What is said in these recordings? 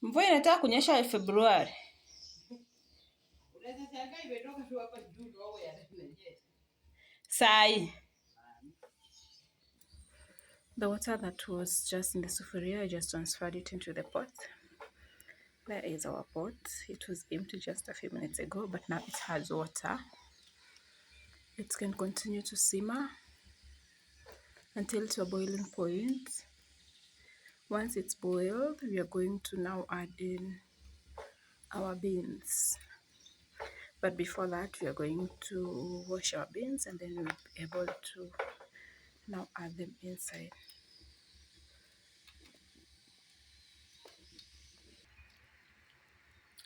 Mvua inataka kunyesha Februari. Sai. The water that was just in the sufuria, I just transferred it into the pot. There is our pot. It was empty just a few minutes ago, but now it has water. It can continue to simmer until to a boiling point. Once it's boiled, we are going to now add in our beans. But before that, we are going to wash our beans and then we'll be able to now add them inside.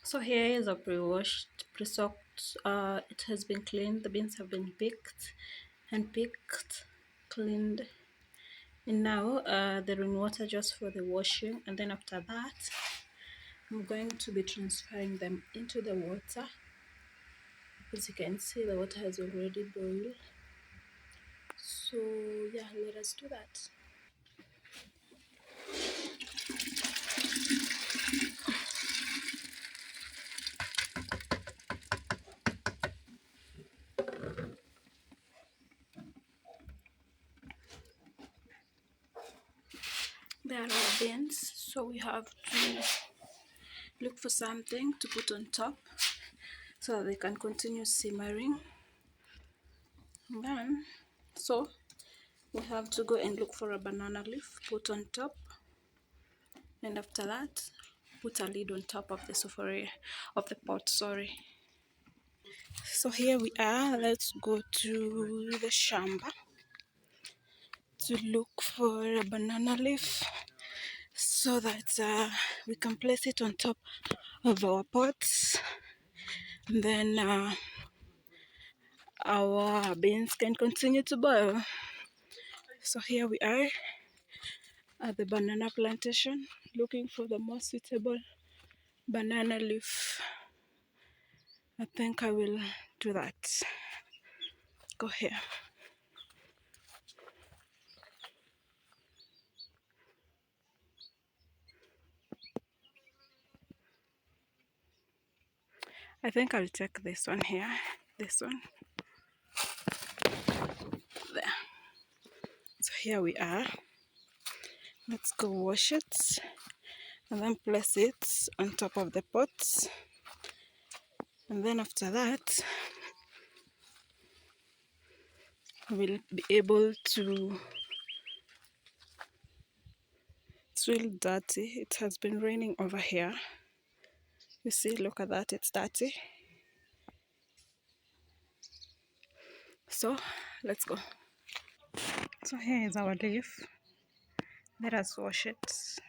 So here is a pre-washed, pre-soaked. It has been cleaned. The beans have been picked, cleaned, and now they're in water just for the washing. And then after that, I'm going to be transferring them into the water. As you can see, the water has already boiled. So yeah, let us do that. There are our beans, so we have to look for something to put on top so they can continue simmering. And then, so we have to go and look for a banana leaf, put on top, and after that, put a lid on top of the sufuria, of the pot, sorry. So here we are. Let's go to the shamba to look for a banana leaf so that we can place it on top of our pots, and then our beans can continue to boil. So here we are at the banana plantation looking for the most suitable banana leaf. I think I will do that. Go here. I think I'll take this one here. This one. There. So here we are. Let's go wash it and then place it on top of the pot. And then after that, we'll be able to. It's really dirty. It has been raining over here. You see, look at that, it's dirty. So let's go. So here is our leaf. Let us wash it.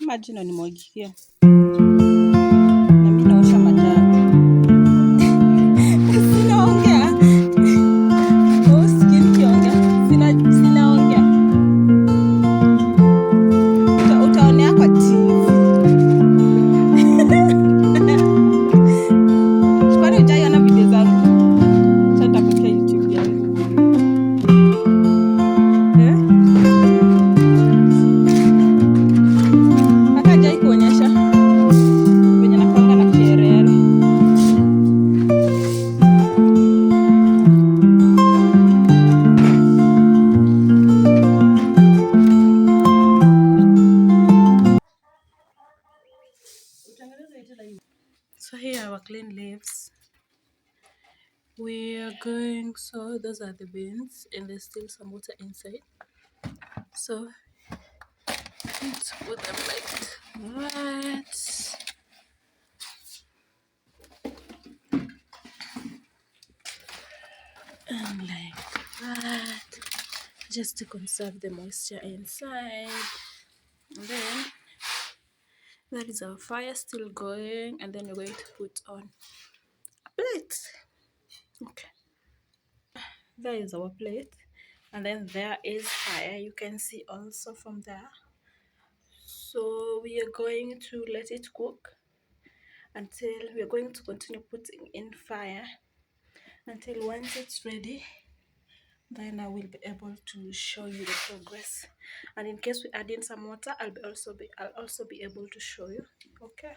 Maji unanimwagikia. Na mimi naosha majani. Sinaongea. Usikii nikiongea. Sinaongea. Utaonea kwa TV. Kwani hujaiona video zangu? Sasa nitakuwekea YouTube yangu. Hajai kuonyesha venye nakuanga na kierere. So here are our clean leaves. We are going, so those are the beans and there's still some water inside. So let's put them like that. And like that. Just to conserve the moisture inside. And then that is our fire still going, and then we're going to put on a plate. Okay. There is our plate. And then there is fire. You can see also from there. So we are going to let it cook until we're going to continue putting in fire until once it's ready, then I will be able to show you the progress. And in case we add in some water, I'll also be able to show you. Okay.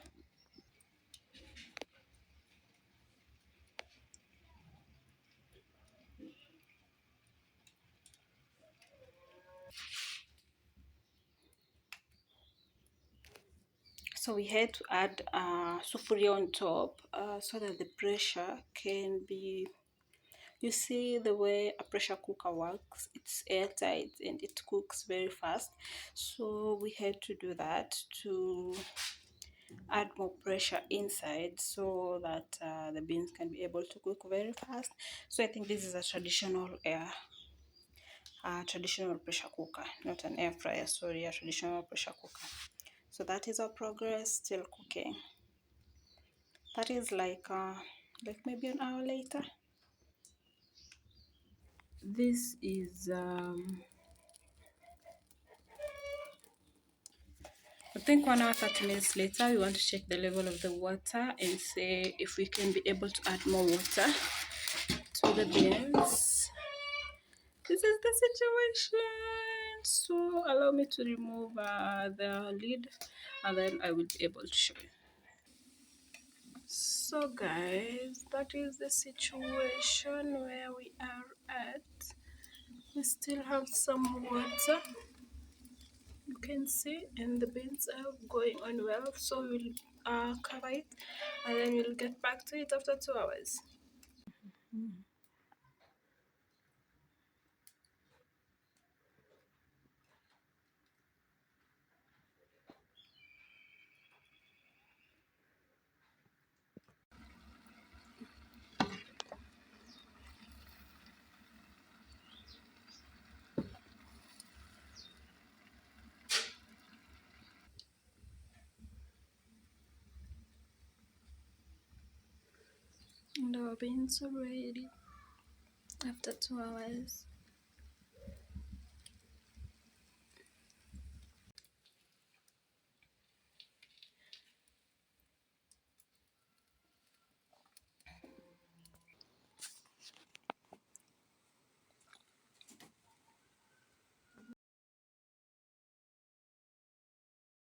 So we had to add sufuria on top so that the pressure can be, you see the way a pressure cooker works, it's airtight and it cooks very fast. So we had to do that to add more pressure inside so that the beans can be able to cook very fast. So I think this is a traditional pressure cooker, not an air fryer, sorry, a traditional pressure cooker. So that is our progress, still cooking. That is like maybe an hour later. This is I think 1 hour 30 minutes later. We want to check the level of the water and say if we can be able to add more water to the beans. This is the situation. So allow me to remove the lid and then I will be able to show you. So guys, that is the situation where we are at. We still have some water, you can see, and the beans are going on well, so we'll cover it and then we'll get back to it after 2 hours. And our beans are ready after 2 hours.